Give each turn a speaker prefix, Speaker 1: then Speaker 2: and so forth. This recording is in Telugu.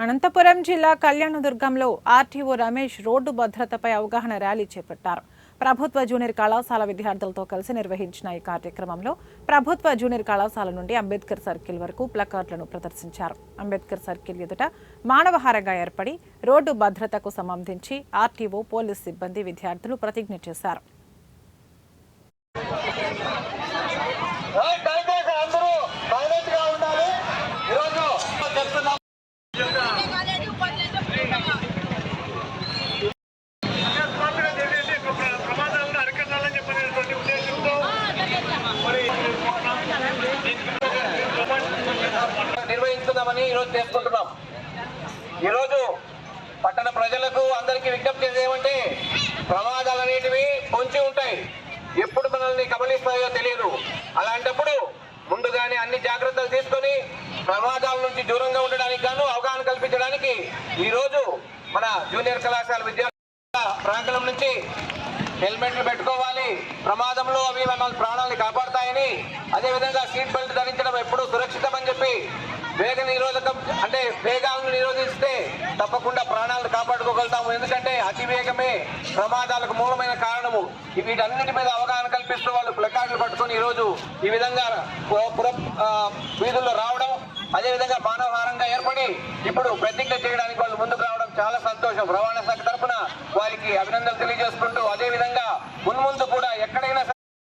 Speaker 1: అనంతపురం జిల్లా కళ్యాణదుర్గంలో ఆర్టీఓ రమేష్ రోడ్డు భద్రతపై అవగాహన ర్యాలీ చేపట్టారు. ప్రభుత్వ జూనియర్ కళాశాల విద్యార్థులతో కలిసి నిర్వహించిన ఈ కార్యక్రమంలో ప్రభుత్వ జూనియర్ కళాశాల నుండి అంబేద్కర్ సర్కిల్ వరకు ప్లకార్డులను ప్రదర్శించారు. అంబేద్కర్ సర్కిల్ ఎదుట మానవహారంగా ఏర్పడి రోడ్డు భద్రతకు సంబంధించి ఆర్టీఓ, పోలీస్ సిబ్బంది, విద్యార్థులు ప్రతిజ్ఞ చేశారు.
Speaker 2: నిర్వహించుదామని ఈరోజు చేసుకుంటున్నాం. ఈరోజు పట్టణ ప్రజలకు అందరికీ విజ్ఞప్తి ఏమంటే, ప్రమాదాలు అనేటివి పొంచి ఉంటాయి, ఎప్పుడు మనల్ని కబలిస్తాయో తెలియదు. అలాంటప్పుడు ముందుగానే అన్ని జాగ్రత్తలు తీసుకొని ప్రమాదాల నుంచి దూరంగా ఉండడానికి గాను అవగాహన కల్పించడానికి ఈరోజు మన జూనియర్ కళాశాల విద్యార్థుల ప్రాంగణం నుంచి హెల్మెట్లు పెట్టుకోవాలి, ప్రమాదంలో అవి మన ప్రాణాలను కాపాడుతాయని, అదేవిధంగా సీట్ బెల్ట్ ధరించడం ఎప్పుడూ సురక్షితం అని చెప్పి, వేగ నిరోధకం అంటే వేగాలను నిరోధిస్తే తప్పకుండా ప్రాణాలను కాపాడుకోగలుగుతాము. ఎందుకంటే అతి వేగమే ప్రమాదాలకు మూలమైన కారణము. వీటన్నిటి మీద అవగాహన కల్పిస్తూ వాళ్ళు ప్లకార్డులు పట్టుకొని ఈరోజు ఈ విధంగా వీధుల్లో రావడం, అదేవిధంగా మానవహారంగా ఏర్పడి ఇప్పుడు ప్రతిజ్ఞ చేయడానికి వాళ్ళు ముందుకు రావడం చాలా సంతోషం. రవాణా శాఖ తరఫున వారికి అభినందనలు తెలియజేసుకుంటూ, అదేవిధంగా మున్ముందు కూడా ఎక్కడైనా